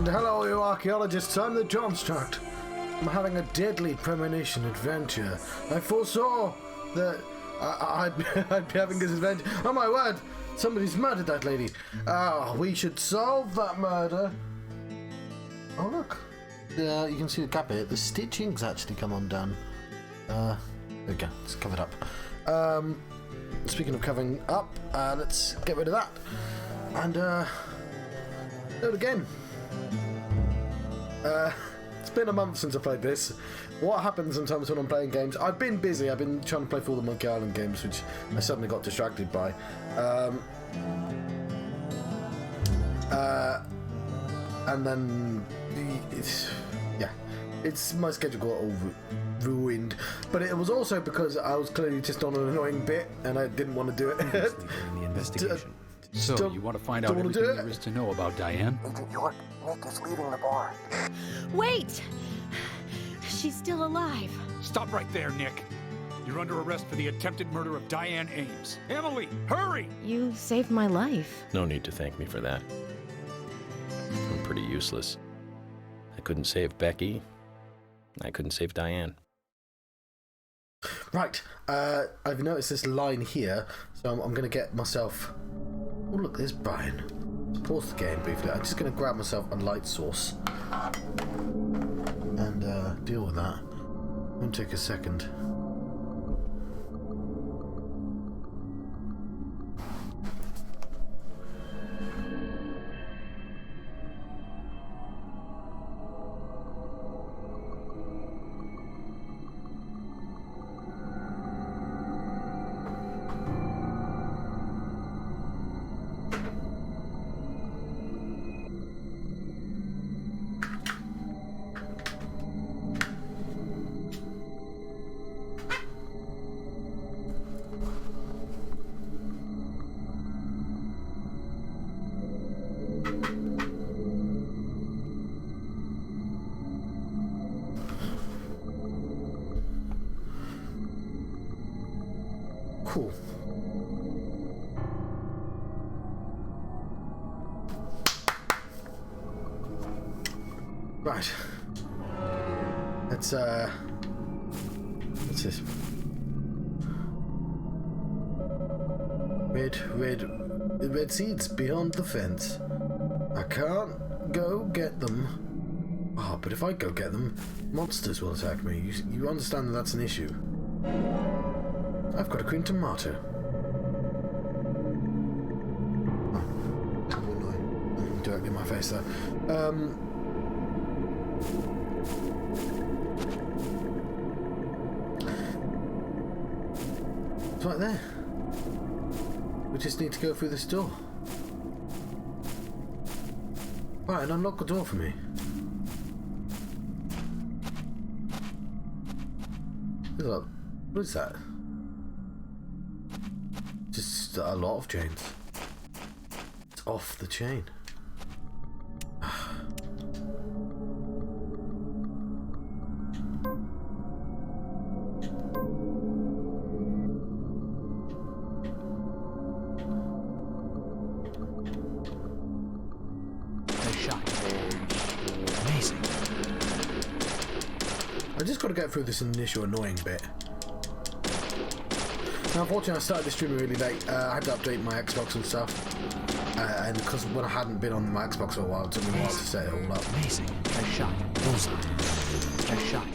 hello, you archaeologists. I'm the Johnstruct. I'm having a deadly premonition adventure. I foresaw that I'd be having this adventure. Oh my word! Somebody's murdered that lady. We should solve that murder. Oh look, you can see the gap here. The stitching's actually come undone. There we go. It's covered up. Speaking of covering up, let's get rid of that and do it again. It's been a month since I played this. What happens sometimes when I'm playing games? I've been busy. I've been trying to play for all the Monkey Island games, which I suddenly got distracted by. And then it's my schedule got all ruined. But it was also because I was clearly just on an annoying bit, and I didn't want to do it. The investigation. So, you want to find out everything there is to know about Diane? Agent York, Nick is leaving the bar. Wait! She's still alive. Stop right there, Nick. You're under arrest for the attempted murder of Diane Ames. Emily, hurry! You saved my life. No need to thank me for that. I'm pretty useless. I couldn't save Becky. I couldn't save Diane. Right, I've noticed this line here, so I'm going to get myself... Oh look, there's Brian. Let's pause the game briefly. I'm just going to grab myself a light source and deal with that. Won't take a second. Cool. Right. Let's what's this? Red seeds beyond the fence. I can't go get them. Oh, but if I go get them, monsters will attack me. You understand that that's an issue. I've got a green tomato. Oh, directly in my face there. It's right there. We just need to go through this door. Right, and unlock the door for me. Look, what is that? Just a lot of chains. It's off the chain. Amazing. I just got to get through this initial annoying bit. Now, unfortunately, I started this stream really late. I had to update my Xbox and stuff. And because when I hadn't been on my Xbox for a while, it took me a while to set it all up. Amazing. Nice shot. Bullseye. Nice shot.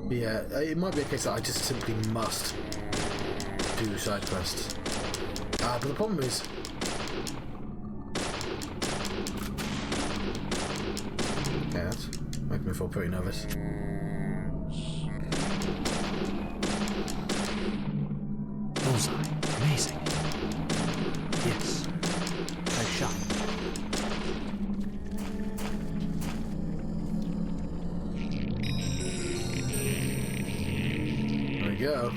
Yeah, it might be a case that I just simply must do side quests. But the problem is... Okay, that's making me feel pretty nervous. Bullseye. Amazing. Yes. Nice shot. go.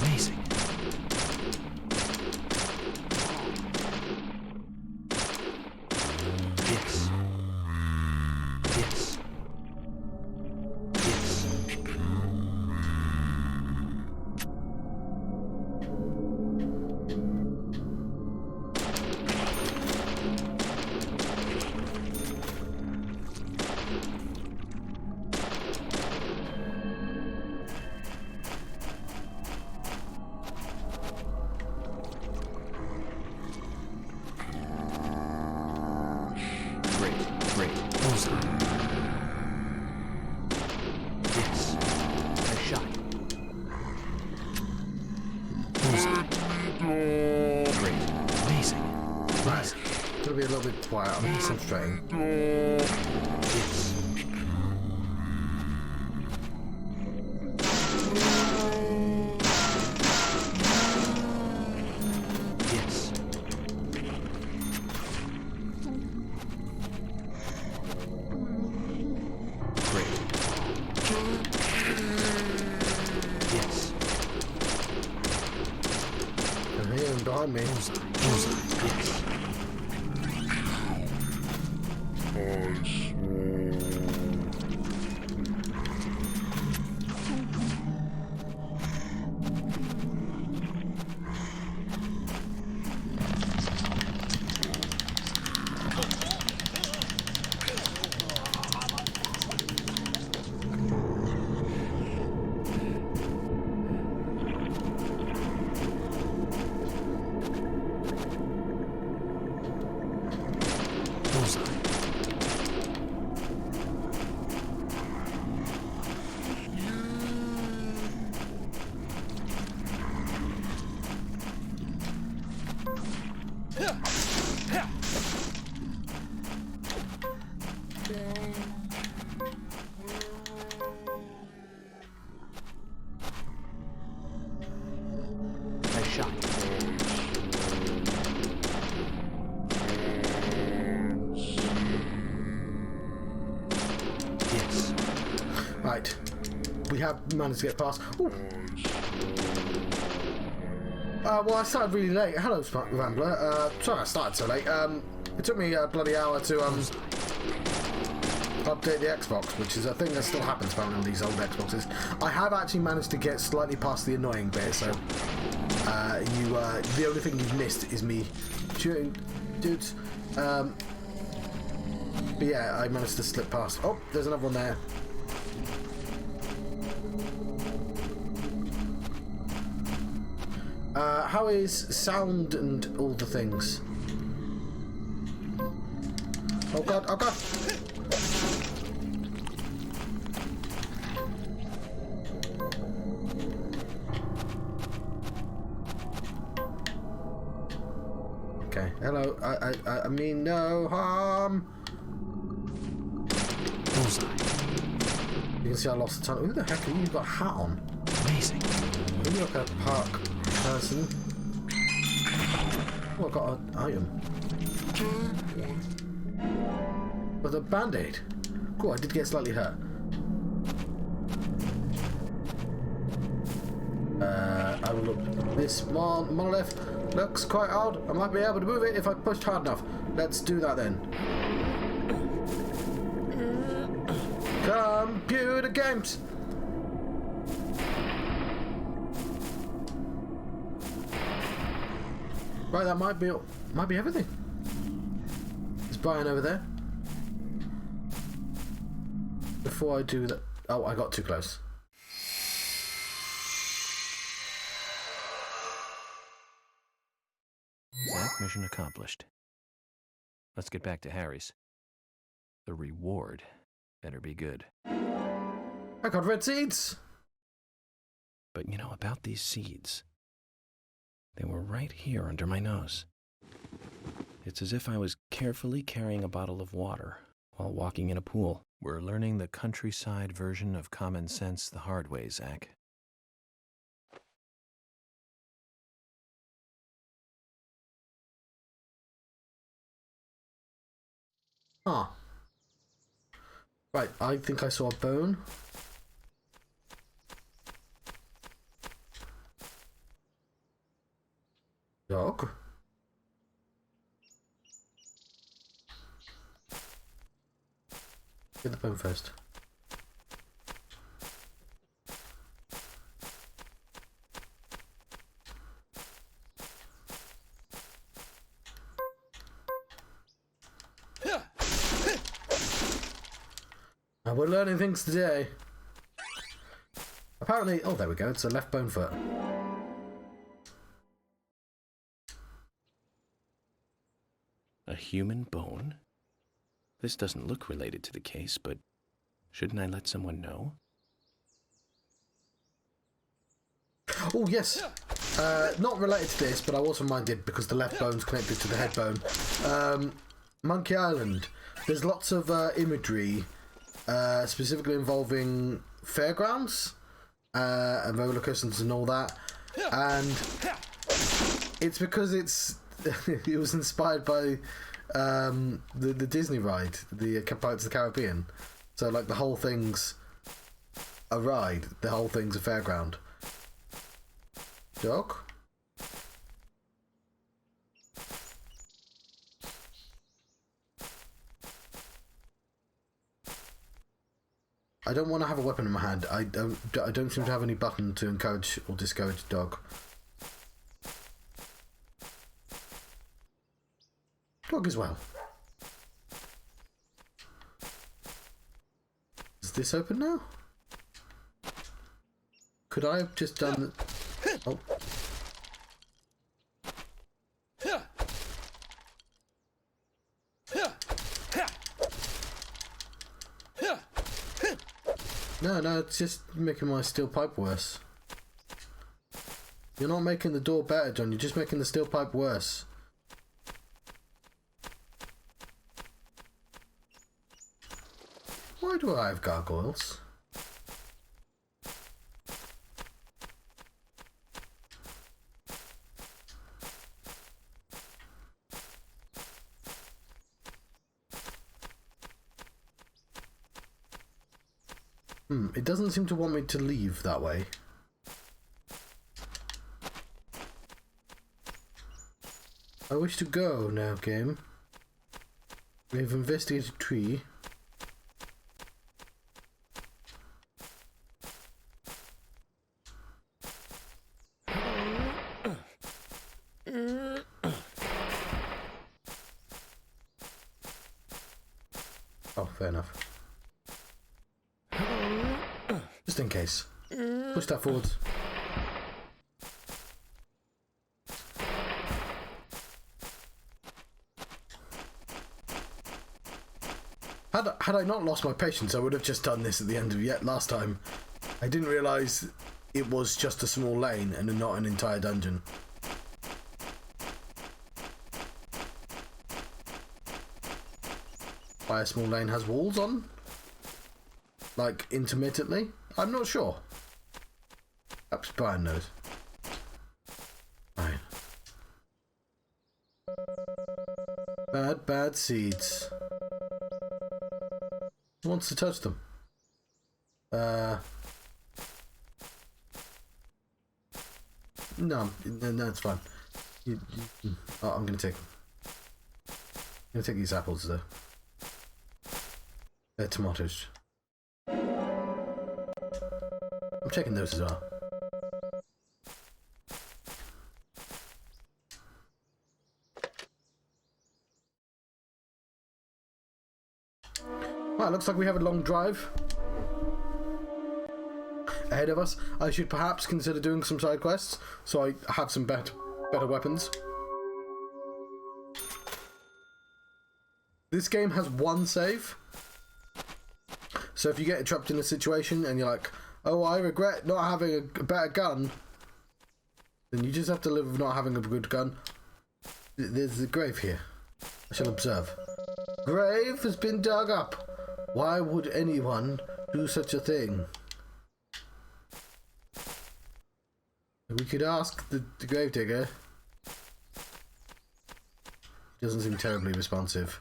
Amazing. Yes. Yes. Yes. Great. Bullseye. Yes. Nice shot. Bullseye. Great. Amazing. Right. Gonna be a little bit quiet. I'm concentrating. Yes. Yes. Great. Yes. And here and behind me. Bullseye. Yes. Bullseye. Nice shot. Yes. Right. We have managed to get past. Ooh. Well, I started really late. Hello, Smart Rambler. Sorry I started so late. It took me a bloody hour to update the Xbox, which is a thing that still happens apparently on these old Xboxes. I have actually managed to get slightly past the annoying bit, so the only thing you've missed is me shooting dudes. But yeah, I managed to slip past. Oh, there's another one there. How is sound and all the things? Oh god, oh god! Okay, hello, I mean no harm! Bullseye. You can see I lost the tunnel. Who the heck are you? You've got a hat on. Amazing. You look like a park person. Oh, I got an item. With a band-aid. Cool, I did get slightly hurt. I will look. This monolith looks quite odd. I might be able to move it if I pushed hard enough. Let's do that then. Computer games! Right, that might be everything. Is Brian over there? Before I do that... Oh, I got too close. Zach, mission accomplished. Let's get back to Harry's. The reward better be good. I got red seeds! But you know about these seeds? They were right here under my nose. It's as if I was carefully carrying a bottle of water while walking in a pool. We're learning the countryside version of common sense the hard way, Zach. Ah. Right, I think I saw a bone. Dog. Get the bone first. We're learning things today. Apparently, oh, there we go. It's a left bone foot. A human bone? This doesn't look related to the case, but shouldn't I let someone know? Oh, yes. Not related to this, but I was reminded because the left bone's connected to the head bone. Monkey Island. There's lots of imagery, specifically involving fairgrounds and roller coasters and all that. And it's because it was inspired by the Disney ride, the Pirates of the Caribbean. So, like, the whole thing's a ride. The whole thing's a fairground. Dog? I don't want to have a weapon in my hand. I don't seem to have any button to encourage or discourage dog. Dog as well. Is this open now? Could I have just done the... Oh. No, it's just making my steel pipe worse. You're not making the door better, John. You're just making the steel pipe worse. Why do I have gargoyles? It doesn't seem to want me to leave that way. I wish to go now, game. We have investigated a tree. Oh, fair enough. Just in case. Push that forward. Had I not lost my patience, I would have just done this at the end of yet last time. I didn't realise it was just a small lane and not an entire dungeon. Why a small lane has walls on? Like, intermittently? I'm not sure. Perhaps Brian knows. Fine. Bad seeds. Who wants to touch them? No, it's fine. Oh, I'm gonna take these apples though. They're tomatoes. I'm checking those as well. Well, it looks like we have a long drive ahead of us. I should perhaps consider doing some side quests so I have some better weapons. This game has one save. So if you get trapped in a situation and you're like, oh, I regret not having a better gun, then you just have to live with not having a good gun. There's a grave here. I shall observe. Grave has been dug up. Why would anyone do such a thing? We could ask the gravedigger. Doesn't seem terribly responsive.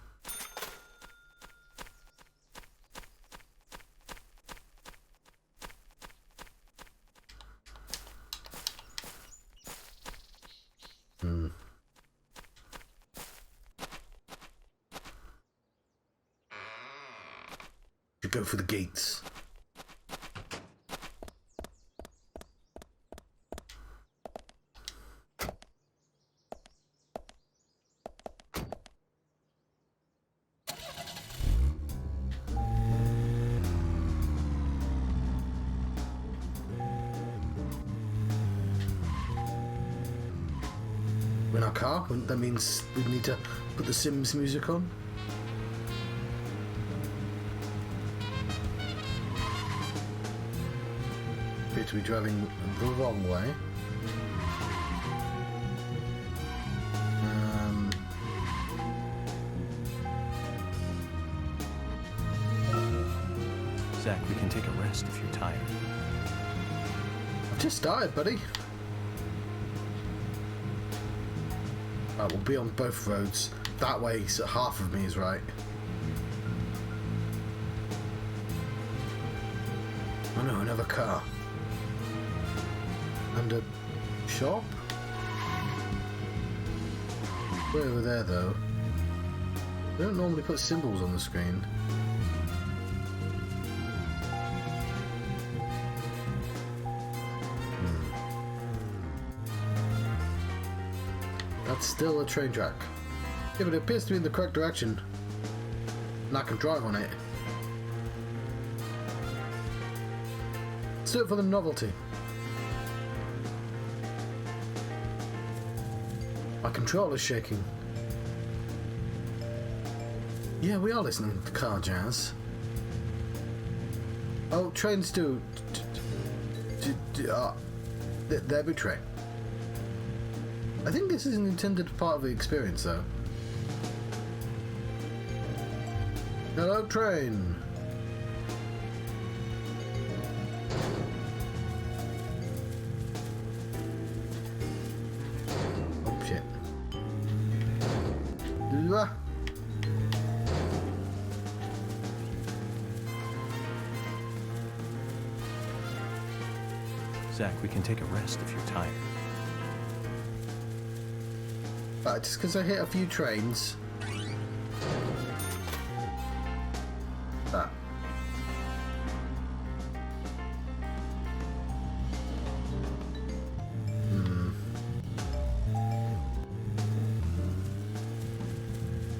You go for the gates. We're in our car. That means we need to put the Sims music on. Appear to be driving the wrong way. Zach, we can take a rest if you're tired. I've just started, buddy. Right, we'll be on both roads. That way, so half of me is right. Oh no, another car. And a shop? Way over there, though. They don't normally put symbols on the screen. That's still a train track. Yeah, but it appears to be in the correct direction. And I can drive on it. Let's do it for the novelty. My controller's shaking. Yeah, we are listening to car jazz. Oh, trains do. They're betray. I think this is an intended part of the experience, though. Hello, train. Oh, shit. Zach, we can take a rest if you're tired. But just because I hit a few trains. That.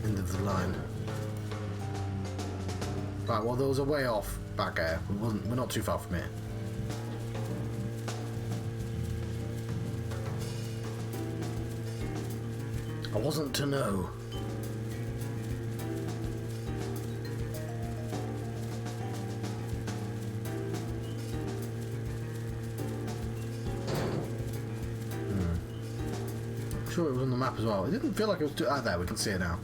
End of the line. Right, well, there was a way off back there. We're not too far from here. I wasn't to know. I'm sure it was on the map as well. It didn't feel like it was too... Ah, there, we can see it now.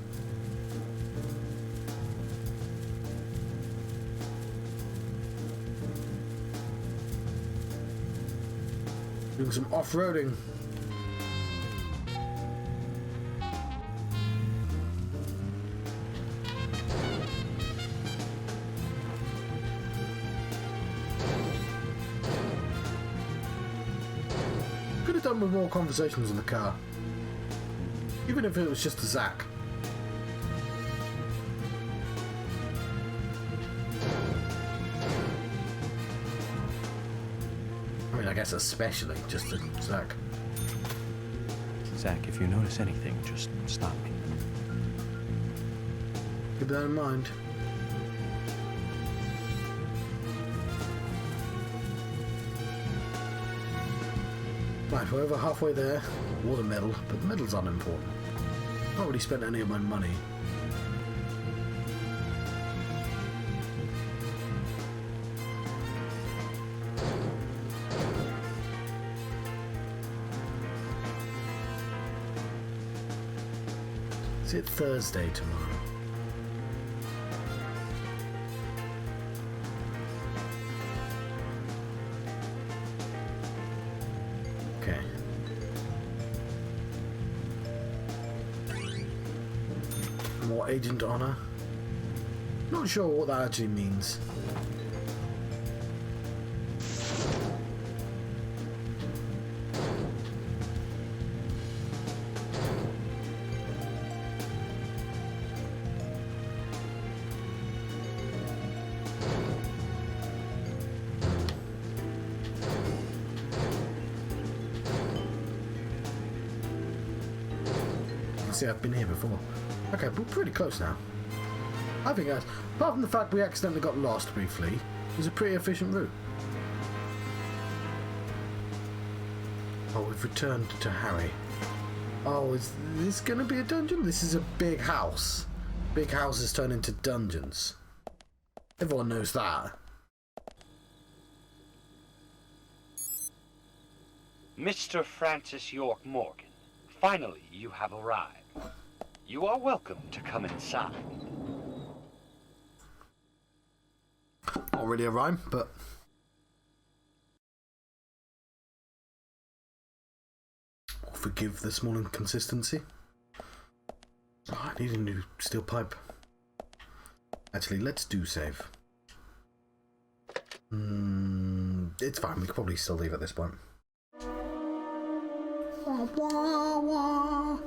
Doing some off-roading. Could have done with more conversations in the car. Even if it was just a Zach. I mean, I guess especially just a Zach. Zach, if you notice anything, just stop me. Keep that in mind. Right, we're over halfway there. Was a medal, but the medal's unimportant. Not really spent any of my money. Is it Thursday tomorrow? Okay. More agent honor. Not sure what that actually means. See, I've been here before. Okay, we're pretty close now. I think that's, apart from the fact we accidentally got lost briefly, it's a pretty efficient route. Oh, we've returned to Harry. Oh, is this going to be a dungeon? This is a big house. Big houses turn into dungeons. Everyone knows that. Mr. Francis York Morgan, finally you have arrived. You are welcome to come inside. Not really a rhyme, but... Forgive the small inconsistency. Oh, I need a new steel pipe. Actually, let's do save. It's fine, we could probably still leave at this point. Wah, wah, wah.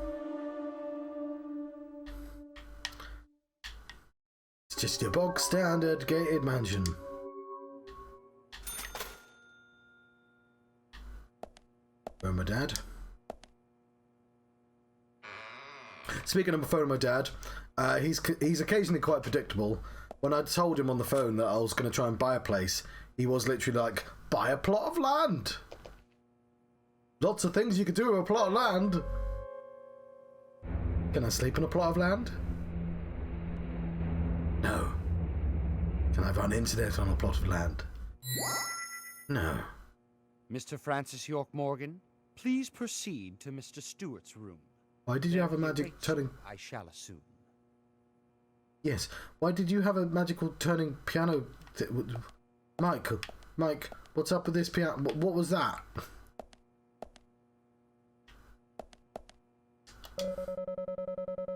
It's just your bog standard gated mansion. Phone my dad. Speaking of phone my dad, he's occasionally quite predictable. When I told him on the phone that I was going to try and buy a place, he was literally like, buy a plot of land. Lots of things you could do with a plot of land. Can I sleep in a plot of land? No. Can I run internet on a plot of land? No. Mr. Francis York Morgan, please proceed to Mr. Stewart's room. Why did you have a magic turning... I shall assume. Yes. Why did you have a magical turning piano... Mike, what's up with this piano? What was that?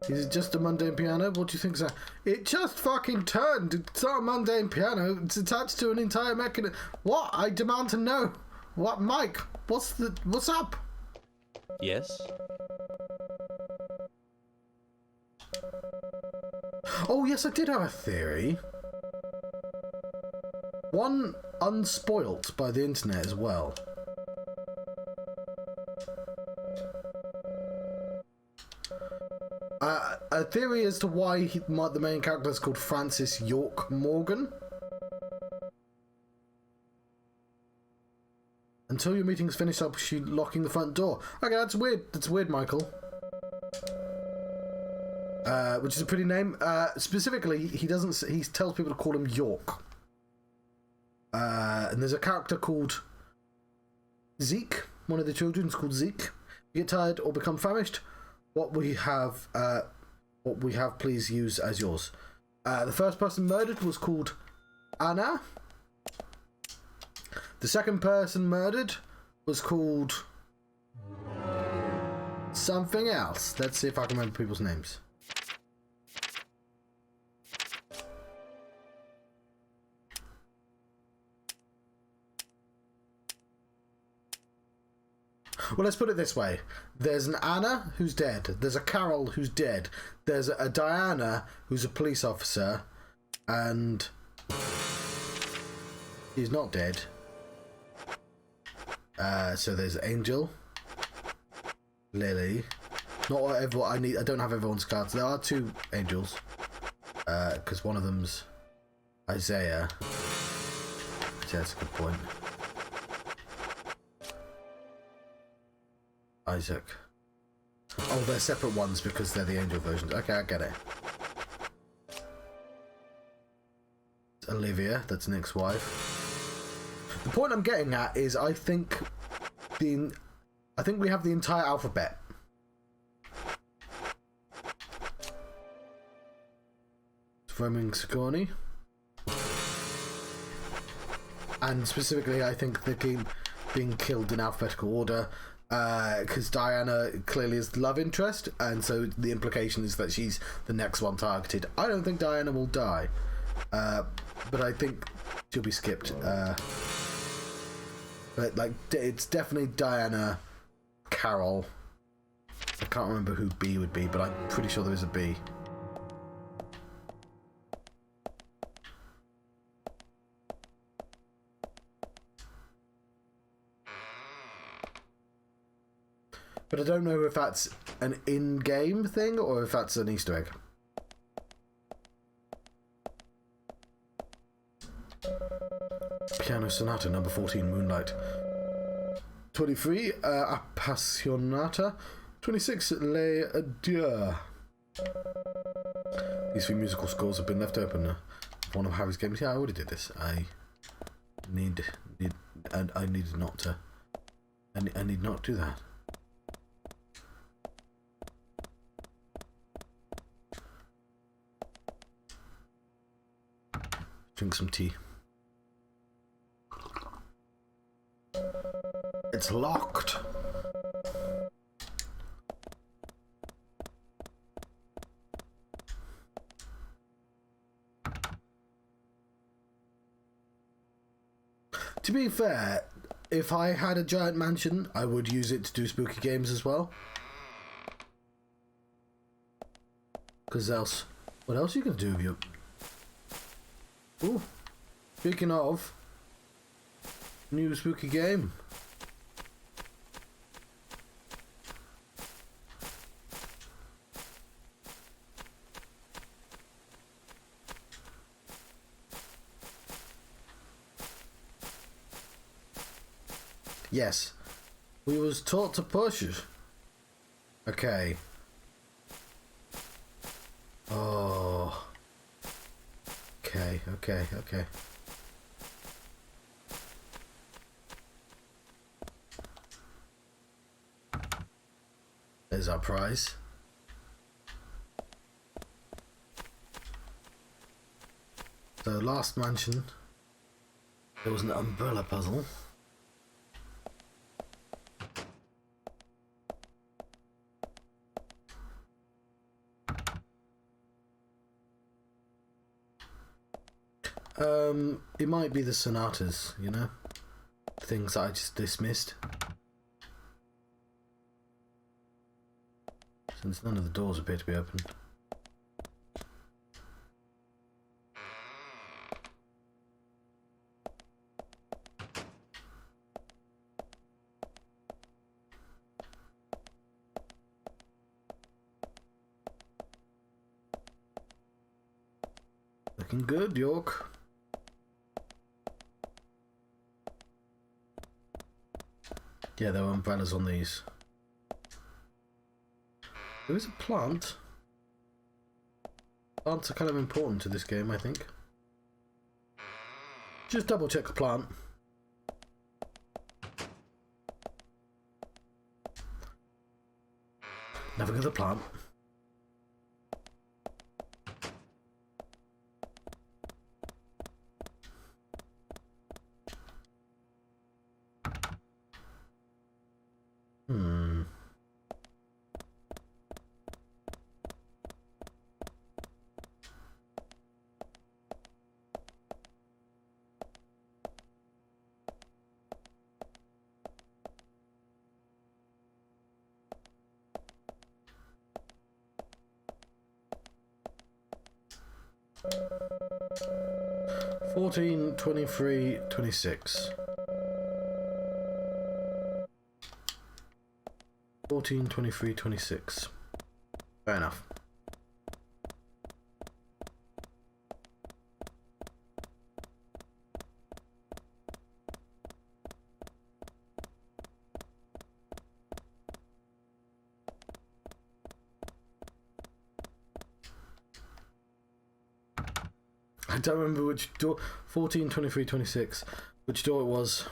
Is it just a mundane piano? What do you think is that? It just fucking turned. It's not a mundane piano. It's attached to an entire mechanism. What? I demand to know. What, Mike? What's up? Yes? Oh, yes, I did have a theory. One unspoilt by the internet as well. A theory as to why the main character is called Francis York Morgan. Until your meeting's finished up, she locking the front door. Okay, that's weird. That's weird, Michael. Which is a pretty name. Specifically, he doesn't. He tells people to call him York. And there's a character called Zeke. One of the children's called Zeke. You get tired or become famished. What we have, please use as yours. The first person murdered was called Anna. The second person murdered was called something else. Let's see if I can remember people's names. Well, let's put it this way. There's an Anna who's dead. There's a Carol who's dead. There's a Diana who's a police officer. And she's not dead. So there's Angel. Lily. Not everyone. I don't have everyone's cards. There are two Angels. Because one of them's Isaiah. So that's a good point. Isaac. Oh, they're separate ones because they're the angel versions. Okay, I get it. Olivia, that's Nick's wife. The point I'm getting at is I think we have the entire alphabet. confirming Sigourney. And specifically, I think the team being killed in alphabetical order, because Diana clearly is the love interest, and so the implication is that she's the next one targeted. I don't think Diana will die, but I think she'll be skipped. But like, it's definitely Diana, Carol. I can't remember who B would be, but I'm pretty sure there is a B. But I don't know if that's an in-game thing or if that's an Easter egg. Piano Sonata, number 14, Moonlight. 23, Appassionata. 26, Les Adieux. These three musical scores have been left open. One of Harry's games. Yeah, I already did this. I need not to. I need not do that. Drink some tea. It's locked. To be fair, if I had a giant mansion, I would use it to do spooky games as well. Because else, what else are you going to do with your... Ooh, speaking of, new spooky game. Yes, we was taught to push it. Okay. Oh. Okay. There's our prize. So last mansion, there was an umbrella puzzle. It might be the sonatas, you know? Things I just dismissed. Since none of the doors appear to be open. Looking good, York. Yeah, there are umbrellas on these. There is a plant. Plants are kind of important to this game, I think. Just double check the plant. Never get the plant. $14, $23, $26. 14, 23, 26. Fair enough. I don't remember which door. 14, 23, 26. Which door it was.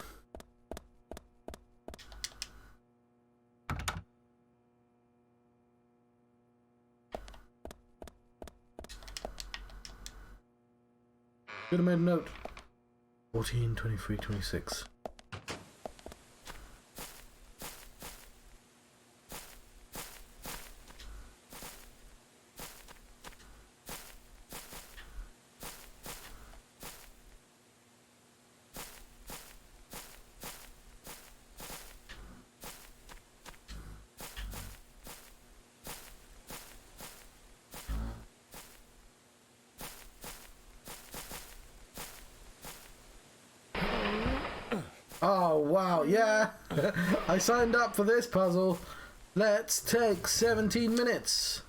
Should have made a note. 14, 23, 26. Oh, wow, yeah. I signed up for this puzzle. Let's take 17 minutes.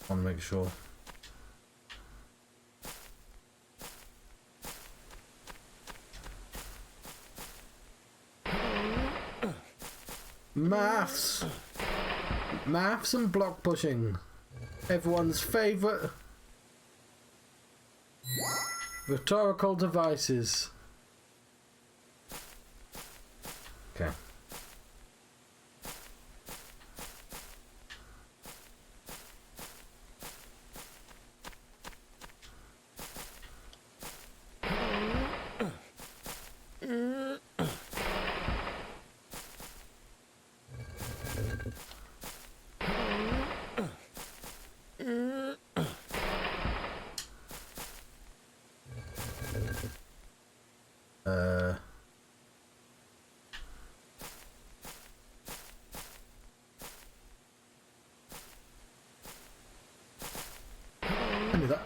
I'll make sure. Maths. Maths and block pushing. Everyone's favourite rhetorical devices. Okay. I knew that.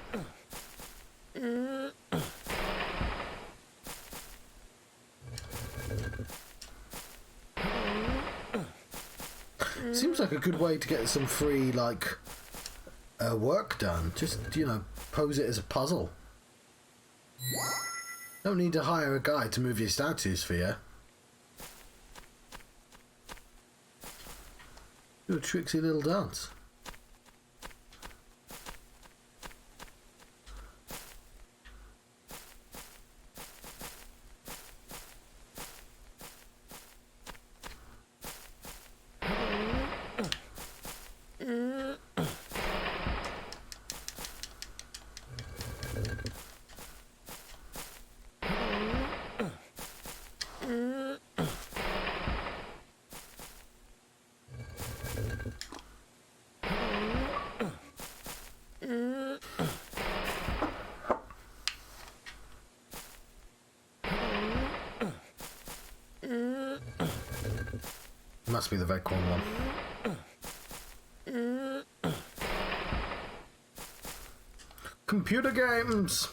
Seems like a good way to get some free, like, work done. Just, you know, pose it as a puzzle. Don't need to hire a guy to move your statues for you. Do a tricksy little dance. Must be the Vecorn one. Computer games!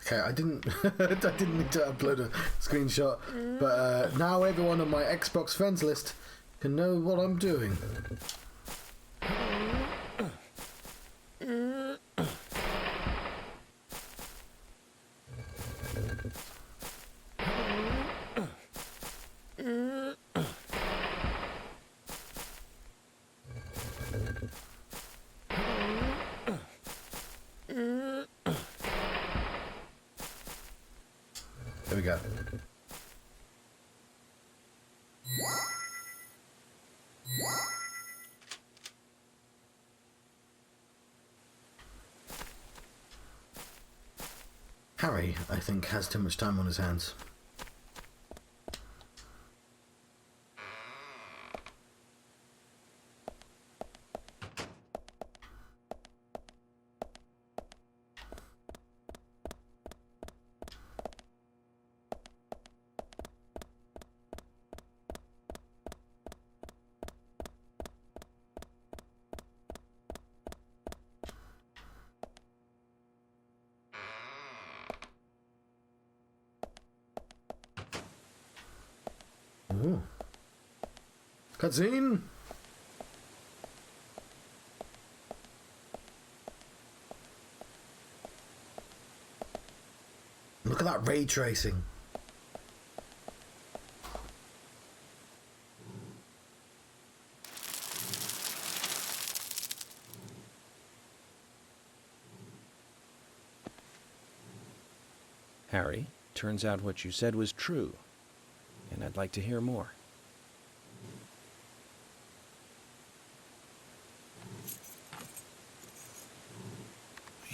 Okay, I didn't need to upload a screenshot, but now everyone on my Xbox friends list can know what I'm doing. There we go. Harry, I think, has too much time on his hands. Ooh. Cutscene. that ray tracing. Harry, turns out what you said was true, and I'd like to hear more.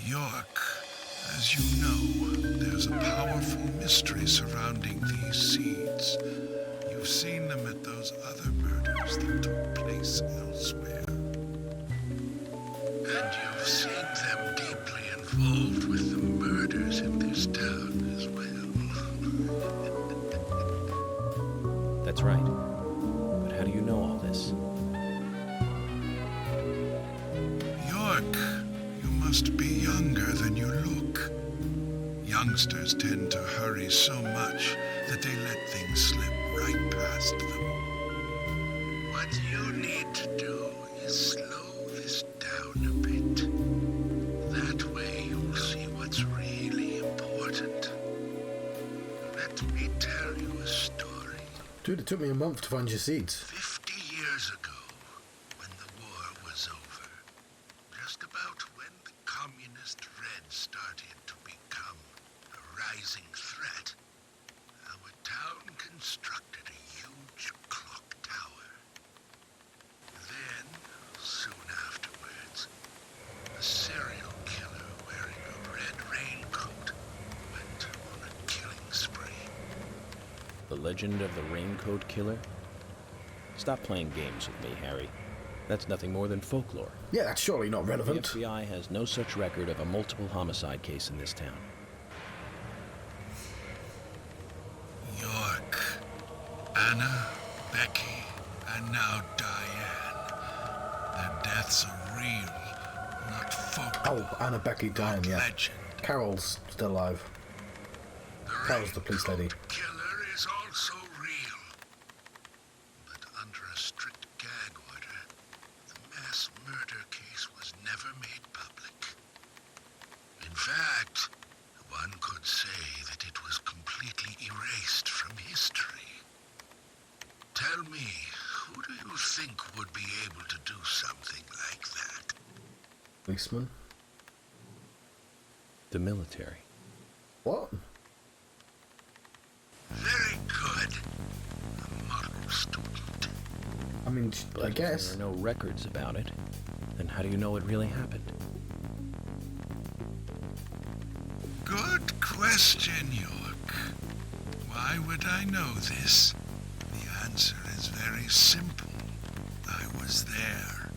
York, as you know, there's a powerful mystery surrounding these seeds. You've seen them at those other murders that took place elsewhere. And you've seen them deeply involved with the murders in this town as well. That's right. But how do you know all this? York, you must be younger than you look. Youngsters tend to hurry so much that they let things slip right past them. What you need to do is slow this down a bit. That way you'll see what's really important. Let me tell you a story. Dude, it took me a month to find your seeds. 50 years ago, when the war was over, just about when the communist Red started to become a rising threat, our town constructed a huge clock tower. Then, soon afterwards, a serial killer wearing a red raincoat went on a killing spree. The legend of the Raincoat Killer? Stop playing games with me, Harry. That's nothing more than folklore. Yeah, that's surely not The relevant. FBI has no such record of a multiple homicide case in this town. York, Anna, Becky, and now Diane. Their deaths are real, not folklore. Oh, Anna, Becky, Diane, yeah. Legend. Carol's still alive. Carol's the police lady. Raincoat Killer is also real. But under a strict gag order, the mass murder case was never made public. In fact, one could say that it was completely erased from history. Tell me, who do you think would be able to do something like that? Policeman. The military. What? Very good. A model student. I mean, But I if guess. there are no records about it, then how do you know it really happened? Good question, York. Why would I know this? The answer is very simple. I was there.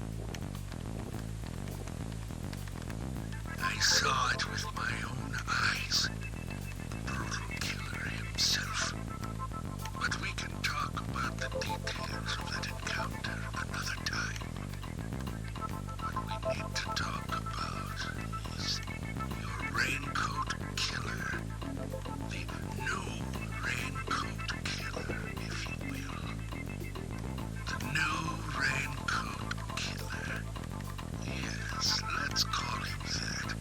I saw it with my own eyes. The brutal killer himself. But we can talk about the details of that encounter another time. What we need to talk about is your raincoat killer. The new raincoat killer, if you will. The new raincoat killer. Yes, let's call him that.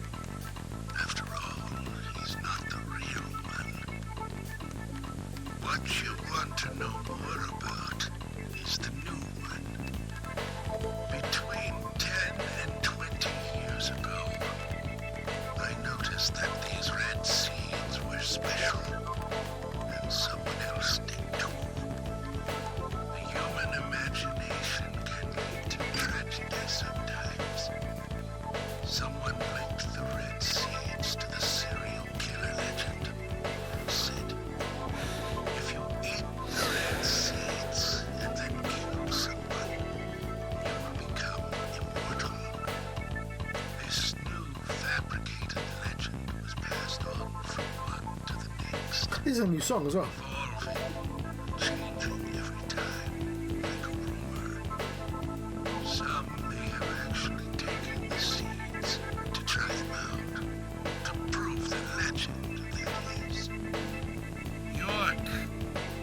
After all, he's not the real one. What you want to know more about is the new one. Between 10 and 20 years ago, I noticed that these red seeds were special, and someone else did too. The human imagination can lead to tragedy sometimes. Someone linked the red seeds to the serial killer legend and said, if you eat the red seeds and then kill someone, you will become immortal. This new fabricated legend was passed on from one to the next, This is a new song as well. evolving, changing every time, like a rumor. Some may have actually taken the seeds to try them out, to prove the legend that is. York,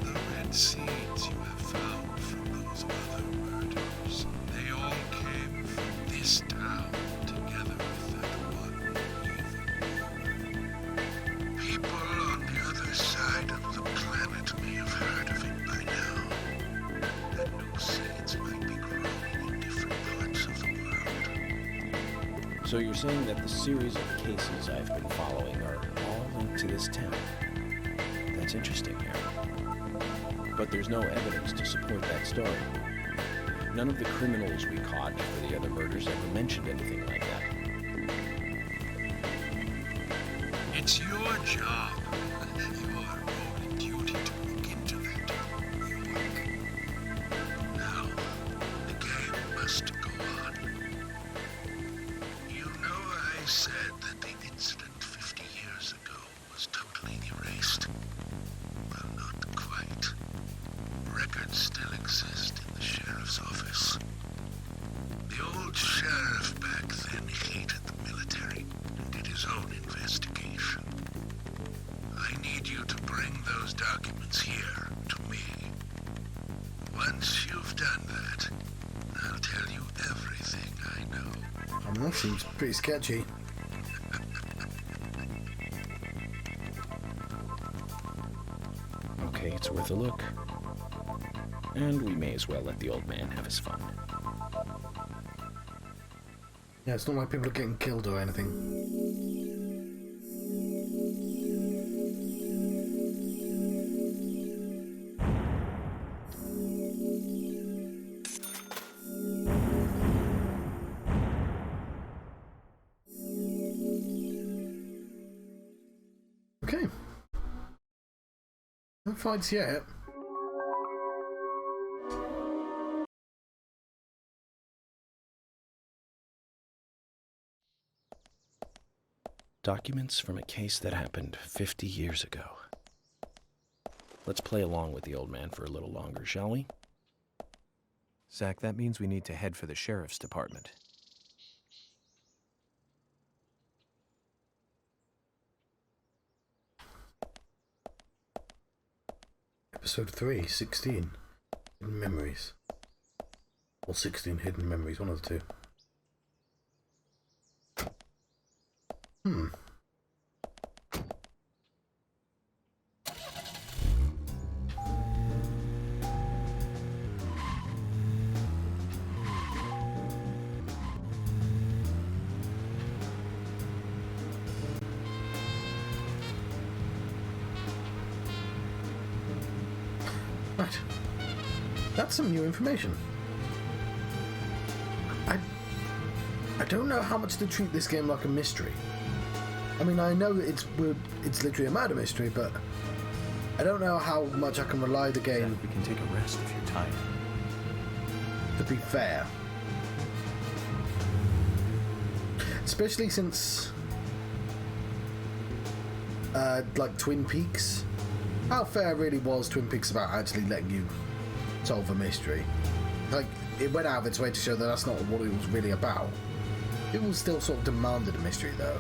the red seeds you have found from those other murders, they all came from this town together with that one evil woman. People on the other So you're saying that the series of cases I've been following are all linked to this town? That's interesting, Harry. But there's no evidence to support that story. None of the criminals we caught for the other murders ever mentioned anything like that. It's your job. Your role and duty to look into that. York. Now, the game must go on. You know I said that the incident 50 years ago was totally erased. Well, not quite. Records still exist in the sheriff's office. The old sheriff back then hated the military and did his own investigation. I need you to bring those documents here to me. Once you've done that, I'll tell you everything I know. I mean, that seems pretty sketchy. Okay, it's worth a look. And we may as well let the old man have his fun. Yeah, it's not like people are getting killed or anything. Okay. No fights yet. Documents from a case that happened 50 years ago. Let's play along with the old man for a little longer, shall we? Zach, that means we need to head for the sheriff's department. Episode 3, 16. Hidden Memories. Or 16 Hidden Memories, one of the two. Right. That's some new information. I don't know how much to treat this game like a mystery. I mean, I know that it's literally a murder mystery, but I don't know how much I can rely the game. We can take a rest if you're tired. To be fair, especially since, like Twin Peaks, how fair really was Twin Peaks about actually letting you solve a mystery? Like, it went out of its way to show that that's not what it was really about. It was still sort of demanded a mystery, though.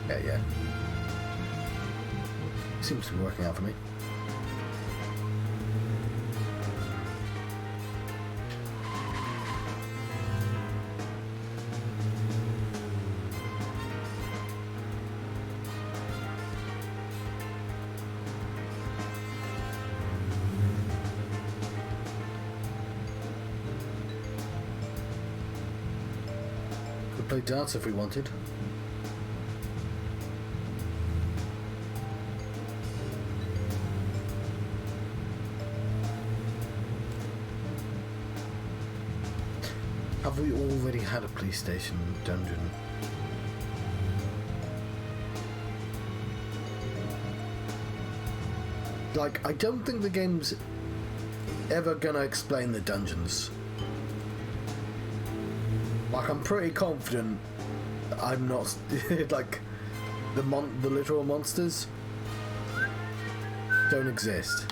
Yeah. Seems to be working out for me. Could play darts if we wanted. Have we already had a police station dungeon? Like, I don't think the game's ever gonna explain the dungeons. Like, I'm pretty confident I'm not like the literal monsters don't exist.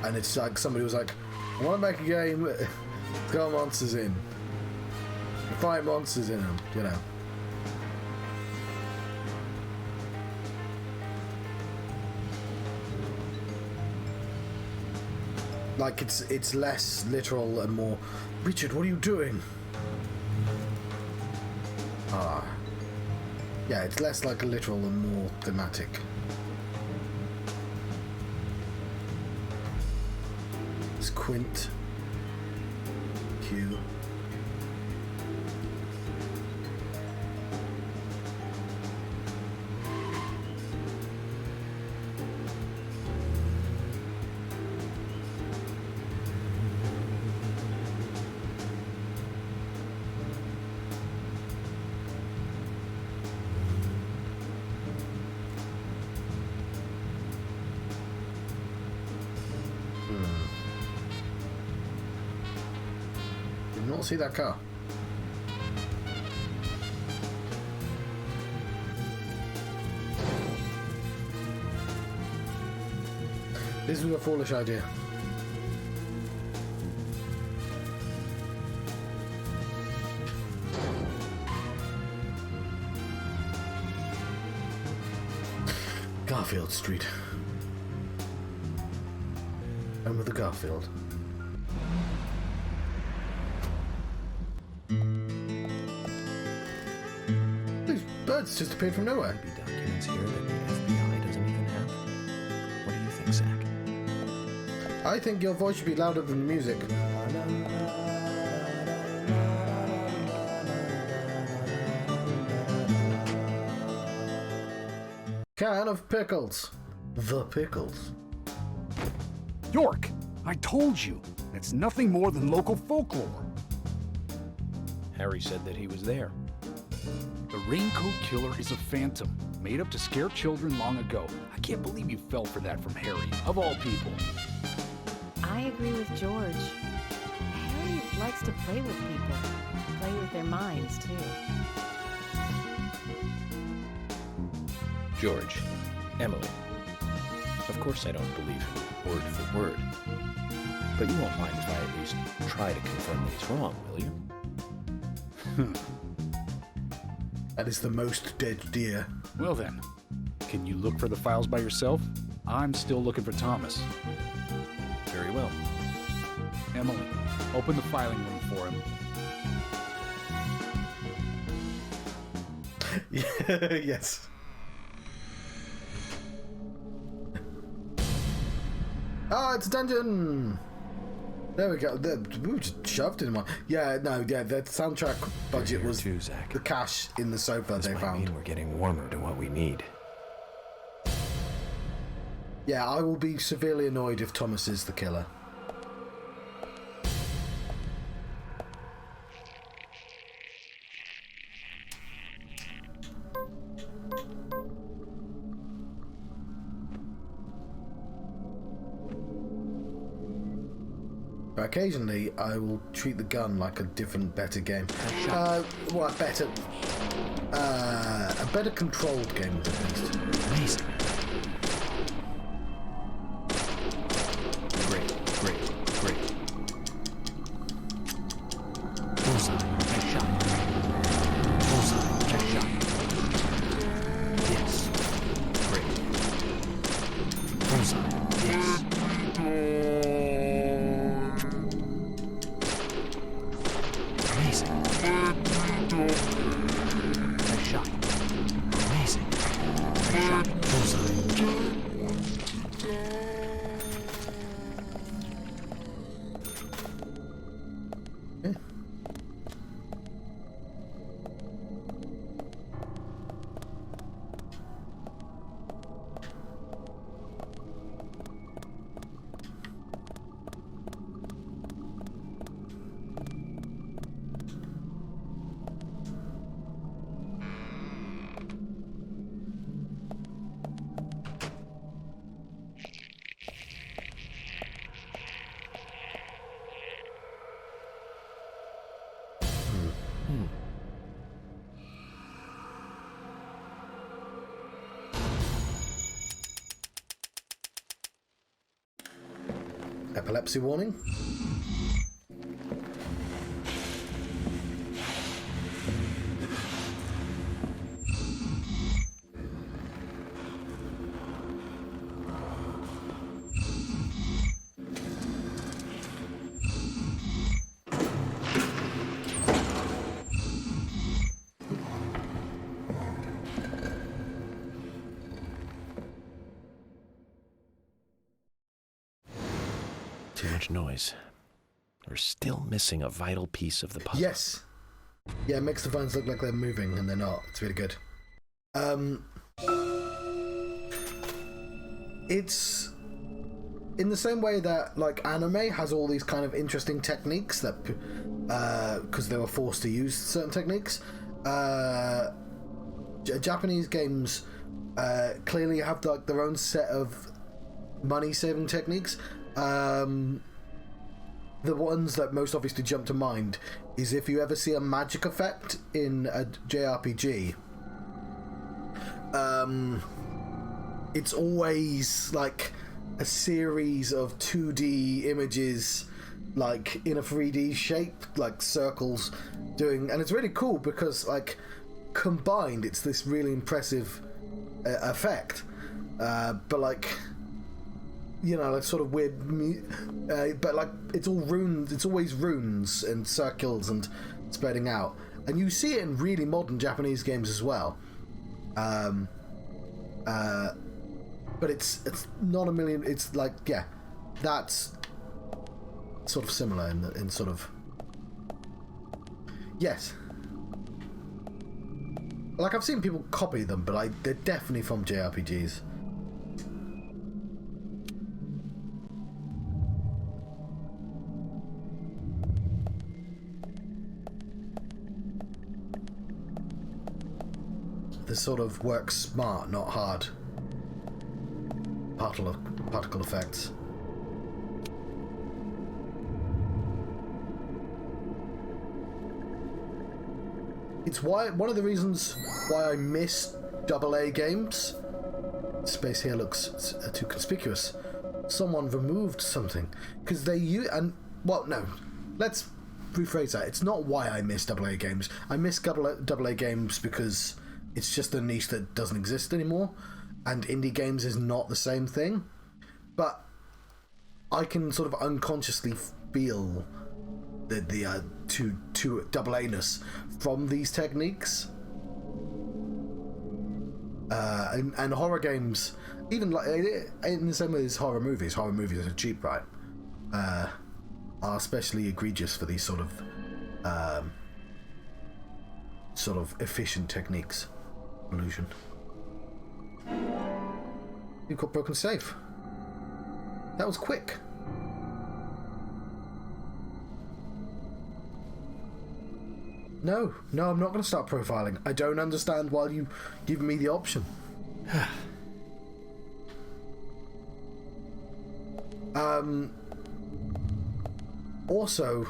And it's like somebody was like, I want to make a game. It's got monsters in. Fight monsters in them, you know. Like, it's less literal and more, Richard, what are you doing? Yeah, it's less like a literal and more thematic. It's Quint. Q. Did not see that car. This was a foolish idea. Garfield Street. Home of the Garfield. These birds just appeared from nowhere. Maybe documents here that the FBI doesn't even have. What do you think, Zach? I think your voice should be louder than the music. Can of pickles. The pickles. York, I told you. It's nothing more than local folklore. Harry said that he was there. The Raincoat Killer is a phantom, made up to scare children long ago. I can't believe you fell for that from Harry, of all people. I agree with George. Harry likes to play with people. Play with their minds, too. George, Emily. Of course I don't believe him, word for word. But you won't mind if I at least try to confirm that he's wrong, will you? That is the most dead deer. Well then, can you look for the files by yourself? I'm still looking for Thomas. Very well. Emily, open the filing room for him. Yes. Ah, it's a dungeon! There we go. We just shoved in one. Yeah, no, yeah, the soundtrack budget was Too, Zach. the cash in the sofa This they might found. mean we're getting warmer to what we need. Yeah, I will be severely annoyed if Thomas is the killer. But occasionally, I will treat the gun like a different, better game. What better? A better controlled game, at least. Amazing. Great. Bullseye. Nice shot. Bullseye. Nice shot. Yes. Great. Bullseye. Yes. Amazing. Nice shot. Amazing. Nice shot. Bullseye. Yeah. Epilepsy warning. Too much noise. We're still missing a vital piece of the puzzle. Yes. Yeah, it makes the vines look like they're moving and they're not. It's really good. It's in the same way that like anime has all these kind of interesting techniques that because they were forced to use certain techniques. Japanese games clearly have like their own set of money saving techniques. The ones that most obviously jump to mind is if you ever see a magic effect in a JRPG, it's always like a series of 2D images like in a 3D shape, like circles doing, and it's really cool because like combined it's this really impressive effect, but like, you know, like sort of weird, but like it's all runes. It's always runes and circles and spreading out, and you see it in really modern Japanese games as well. But it's not a million. It's like, yeah, that's sort of similar in sort of, yes. Like I've seen people copy them, but they're definitely from JRPGs. This sort of works smart, not hard. Particle effects. It's one of the reasons why I miss AA games. Space here looks too conspicuous. Someone removed something because well, no. Let's rephrase that. It's not why I miss AA games. I miss AA games because it's just a niche that doesn't exist anymore, and indie games is not the same thing. But I can sort of unconsciously feel the two AA-ness from these techniques. And horror games, even like in the same way as horror movies are cheap, right? Are especially egregious for these sort of efficient techniques. Illusion. You got broken safe. That was quick. No, I'm not going to start profiling. I don't understand why you give me the option. Also,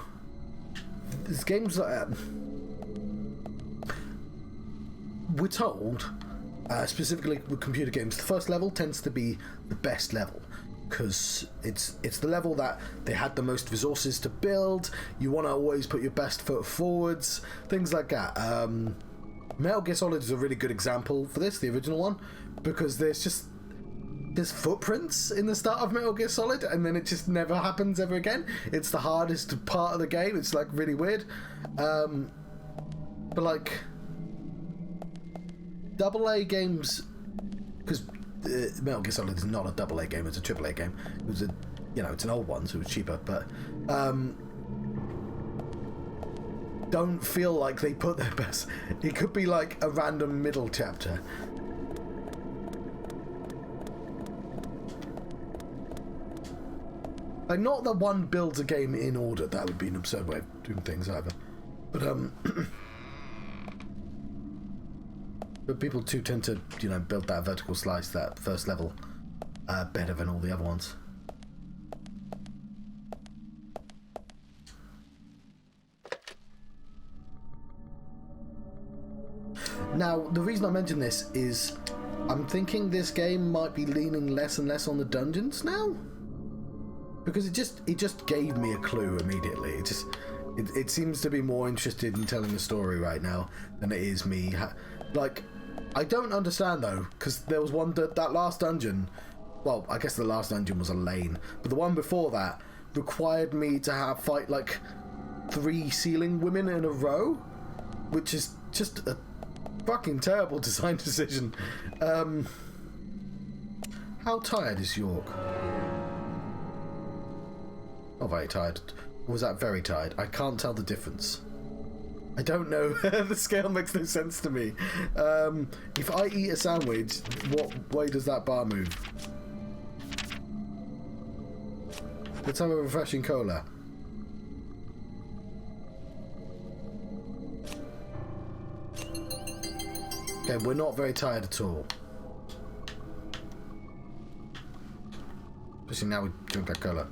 there's games that we're told, specifically with computer games, the first level tends to be the best level because it's the level that they had the most resources to build. You want to always put your best foot forwards, things like that. Metal Gear Solid is a really good example for this, the original one, because there's footprints in the start of Metal Gear Solid, and then it just never happens ever again. It's the hardest part of the game. It's like really weird, but like AA games, because Metal Gear Solid is not a AA game, it's a AAA game. It was it's an old one, so it was cheaper, but don't feel like they put their best. It could be like a random middle chapter. Like, not that one builds a game in order, that would be an absurd way of doing things either. But but people too tend to, build that vertical slice, that first level, better than all the other ones. Now, the reason I mention this is I'm thinking this game might be leaning less and less on the dungeons now, because it just gave me a clue immediately. It seems to be more interested in telling the story right now than it is me. Like, I don't understand though, because there was one that last dungeon. Well, I guess the last dungeon was a lane, but the one before that required me to fight like 3 ceiling women in a row, which is just a fucking terrible design decision. How tired is York? Not very tired. Or was that very tired? I can't tell the difference. I don't know. The scale makes no sense to me. If I eat a sandwich, what way does that bar move? Let's have a refreshing cola. Okay, we're not very tired at all. Especially now we drink that cola.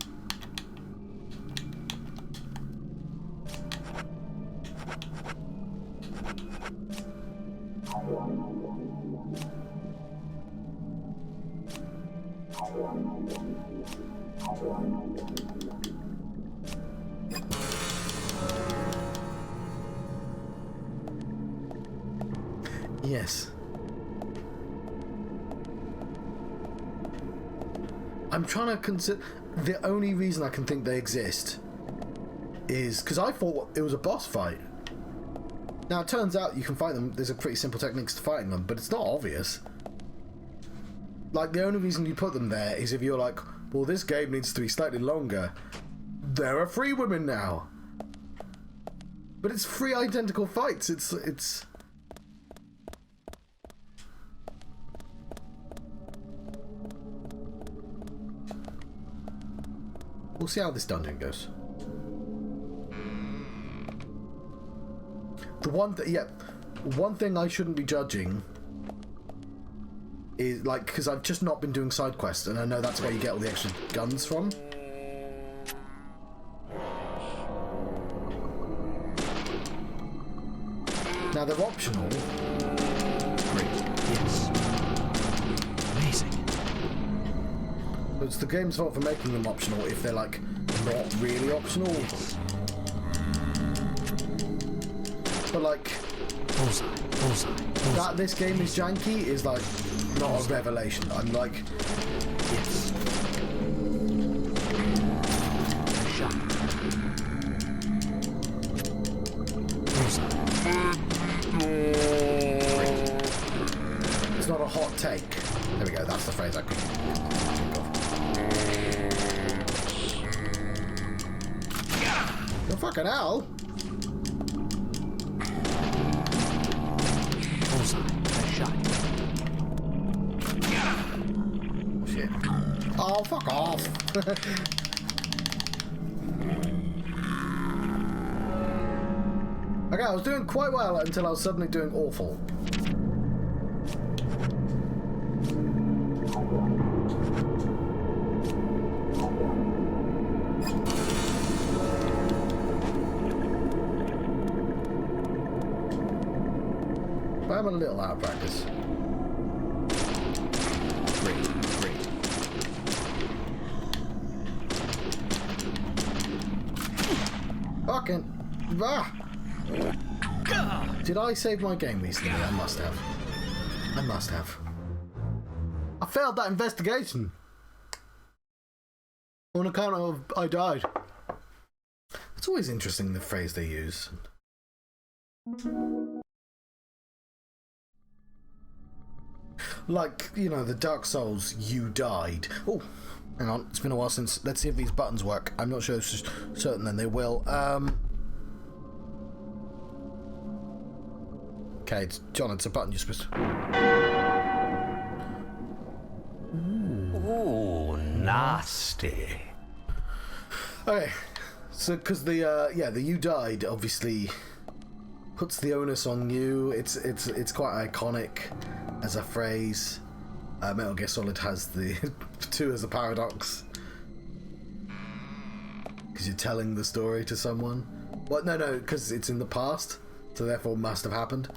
Yes. I'm trying to consider... The only reason I can think they exist is because I thought it was a boss fight. Now, it turns out you can fight them. There's a pretty simple techniques to fighting them, but it's not obvious. Like, the only reason you put them there is if you're like, well, this game needs to be slightly longer. There are 3 women now. But it's 3 identical fights. It's... We'll see how this dungeon goes. One thing I shouldn't be judging is, like, because I've just not been doing side quests, and I know that's where you get all the extra guns from. Now they're optional. Great. Yes. Amazing. But it's the game's fault for making them optional if they're, like, not really optional. But, like, Bullseye. that this game is janky is, like, not a revelation. I'm like, Yes. Shot. Bullseye. it's not a hot take. There we go, that's the phrase I couldn't think of. Oh, fucking hell! Shot. Shit. Oh, fuck off! Okay, I was doing quite well until I was suddenly doing awful. I'm a little out of practice. Great. Fucking... Ah! Did I save my game recently? I must have. I failed that investigation. On account of I died. It's always interesting, the phrase they use. Like, you know, the Dark Souls, you died. Oh, hang on, it's been a while since. Let's see if these buttons work. I'm not sure, certain then they will. Okay, John, it's a button you're supposed to... Ooh, nasty. Okay, so because the you died obviously puts the onus on you. It's quite iconic as a phrase. Metal Gear Solid has the 2 as a paradox because you're telling the story to someone. Well, no, because it's in the past, so therefore must have happened.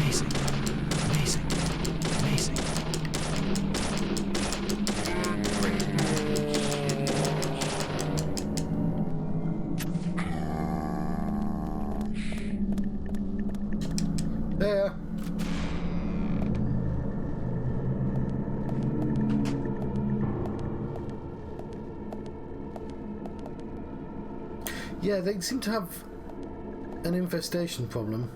Amazing. Yeah, they seem to have an infestation problem.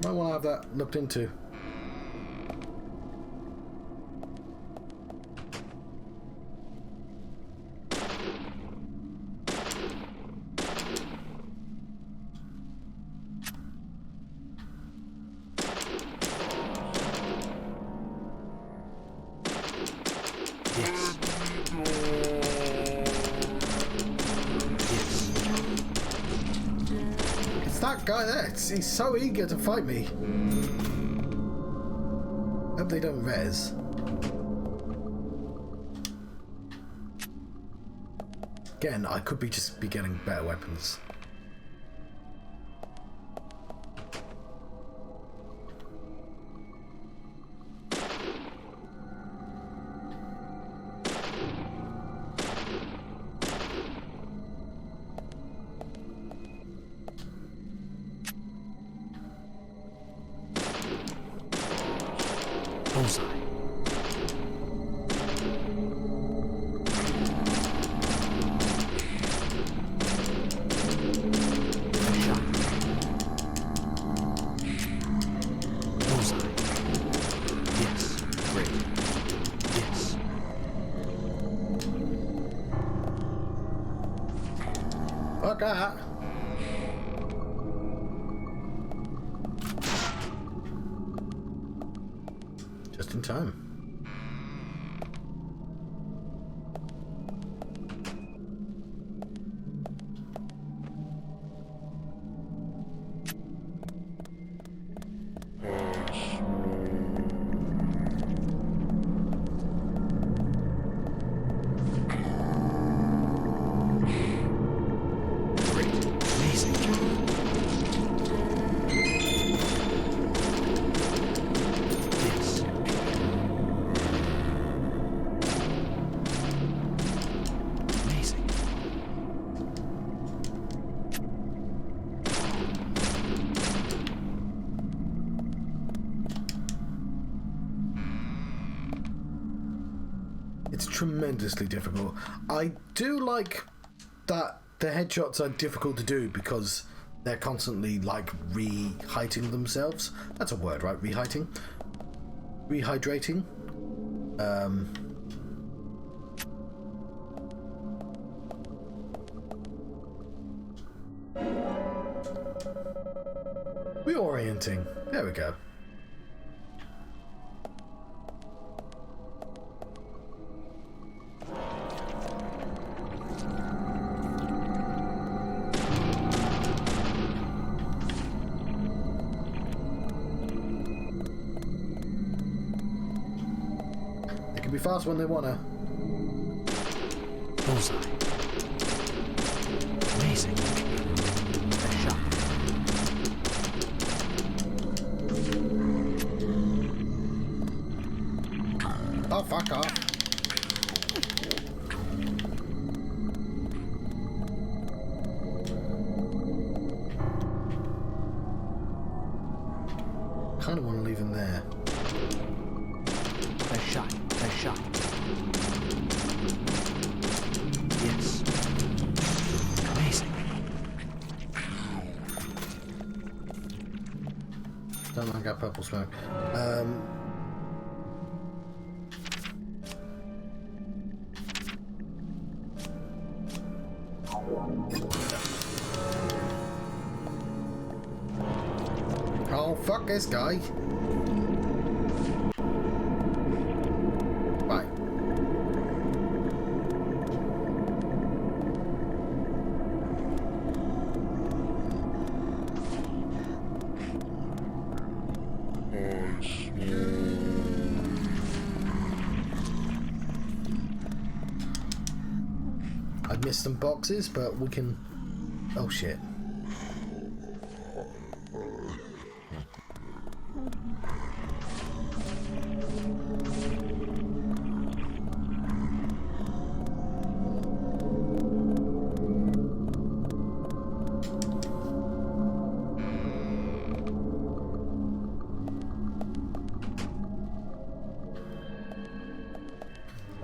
Might want to have that looked into. That guy there, he's so eager to fight me. Hope they don't res. Again, I could just be getting better weapons. Bullseye. Shot. Bullseye. Yes. Great. Yes. Fuck that. Just in time. It's tremendously difficult. I do like that the headshots are difficult to do because they're constantly like re-heighting themselves. That's a word, right? Re-heighting? Rehydrating? Reorienting. There we go. Be fast when they wanna. Bullseye. Amazing. A shot. Oh, fuck off. Kind of want to leave him there. A shot. A shot. Yes. Amazing. Don't like that purple smoke. Oh, fuck this guy. Bye. I missed some boxes, but we can... Oh, shit.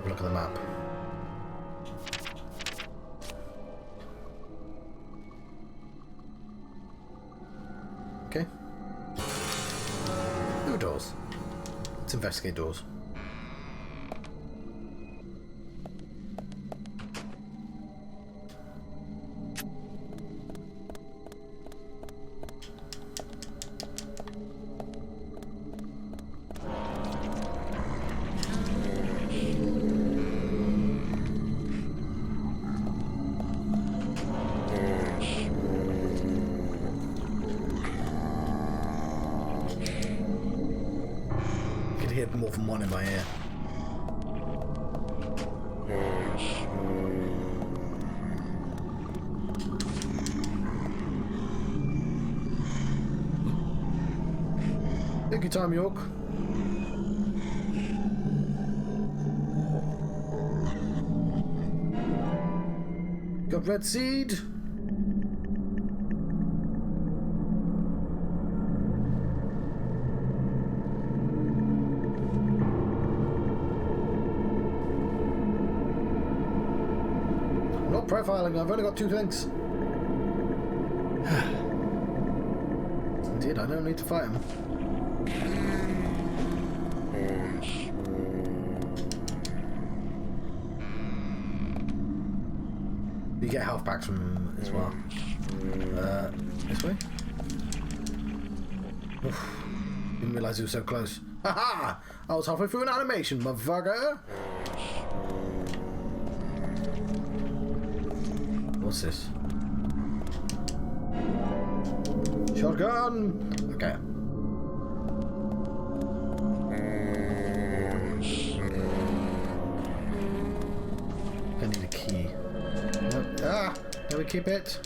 Look at the map. doors. Let's investigate doors. More than one in my ear. Take your time, York. Got red seed. Profiling, I've only got 2 things. Indeed, I don't need to fight him. You get health packs from him as well. This way? Oof. Didn't realise he was so close. Haha! I was halfway through an animation, motherfucker! What's this? Shotgun! Okay. I need a key. Nope. Ah! Can we keep it?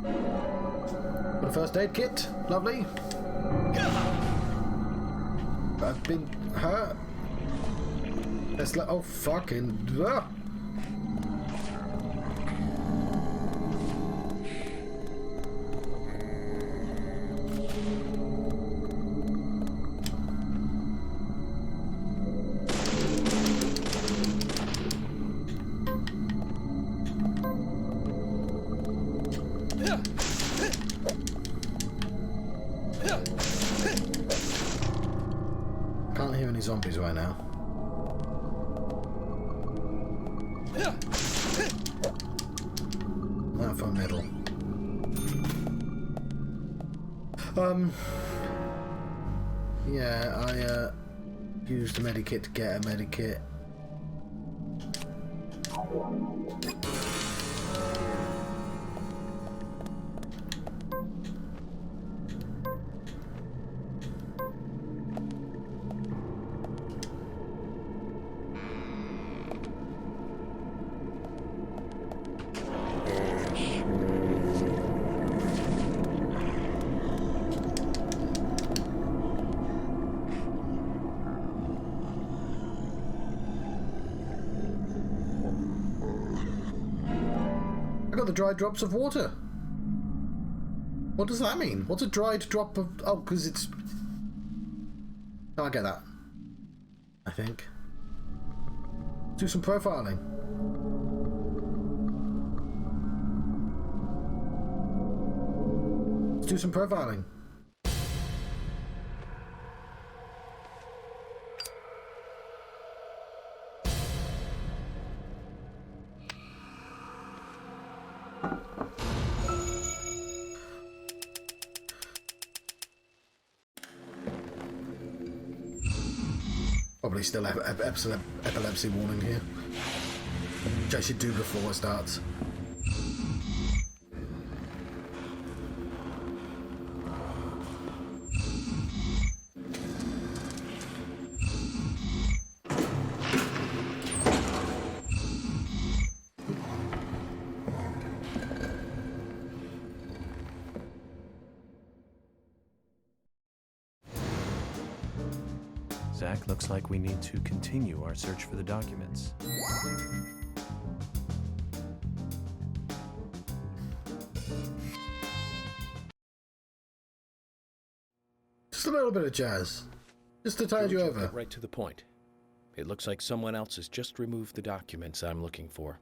Got a first aid kit. Lovely. I've been hurt. Let's let. Oh, fucking. Ah. Can't hear any zombies right now. Now for middle. Yeah, I used a medikit to get a medikit. I got the dry drops of water. What does that mean? What's a dried drop of... Oh, because it's... Oh, I get that. I think. Do some profiling. Let's do some profiling. Probably still have epilepsy warning here, which I should do before it starts. Zach, looks like we need to continue our search for the documents. Just a little bit of jazz. Just to tide you George, over. get right to the point. It looks like someone else has just removed the documents I'm looking for.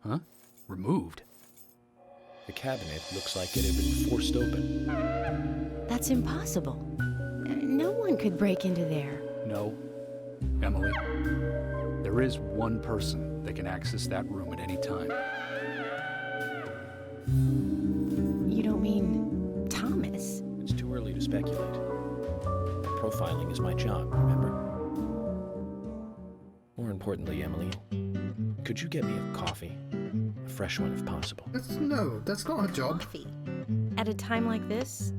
Huh? Removed? The cabinet looks like it had been forced open. That's impossible. No one could break into there. No. Emily, there is one person that can access that room at any time. You don't mean Thomas? It's too early to speculate. Profiling is my job, remember? More importantly, Emily, could you get me a coffee? A fresh one if possible. That's not her job. Coffee. At a time like this?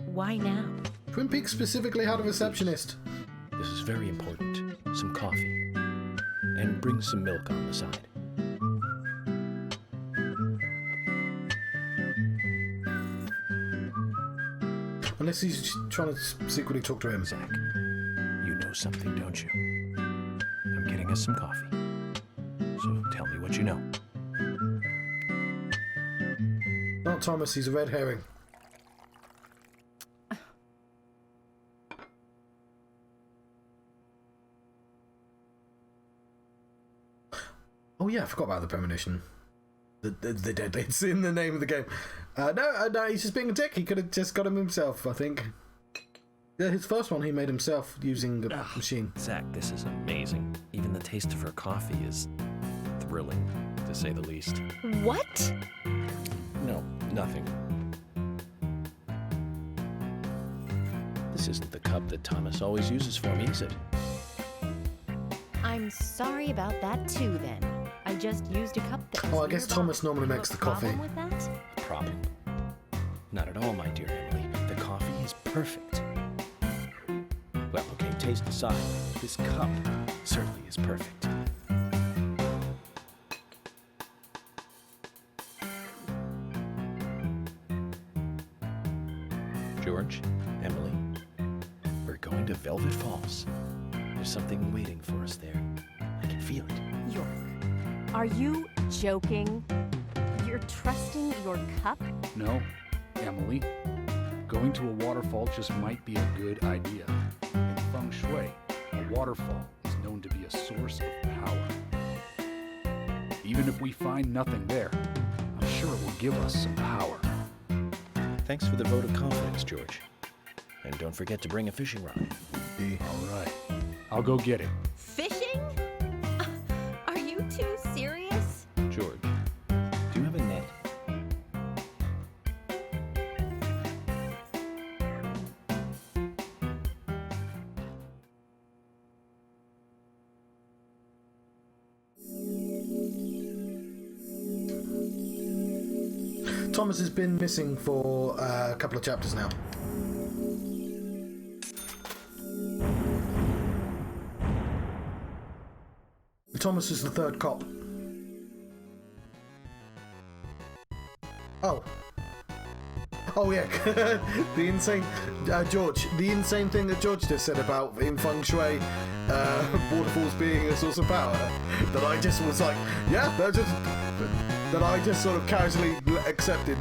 Why now? Twin Peaks specifically had a receptionist. This is very important. Some coffee. And bring some milk on the side. Unless he's trying to secretly talk to him. Zach, you know something, don't you? I'm getting us some coffee. So tell me what you know. Not Thomas, he's a red herring. Oh yeah, I forgot about the premonition. The deadly. It's in the name of the game. No, he's just being a dick. He could have just got him himself, I think. Yeah, his first one he made himself using a machine. Zach, this is amazing. Even the taste of her coffee is thrilling, to say the least. What? No, nothing. This isn't the cup that Thomas always uses for me, is it? I'm sorry about that too, then. I just used a cup that was Oh, I guess nearby. Thomas normally makes the coffee. Problem with that? A problem? Not at all, my dear Emily. The coffee is perfect. Well, okay, taste aside, this cup certainly is perfect. George, Emily, we're going to Velvet Falls. There's something waiting for us there. I can feel it. York, are you joking? You're trusting your cup? No, Emily. Going to a waterfall just might be a good idea. In feng shui, a waterfall is known to be a source of power. Even if we find nothing there, I'm sure it will give us some power. Thanks for the vote of confidence, George. And don't forget to bring a fishing rod. All right, I'll go get it. Fishing? Are you too serious? George, do you have a net? Thomas has been missing for a couple of chapters now. Thomas is the third cop. Oh. Oh yeah, the insane George. The insane thing that George just said about in feng shui, waterfalls being a source of power. That I just was like, yeah, that I just sort of casually accepted.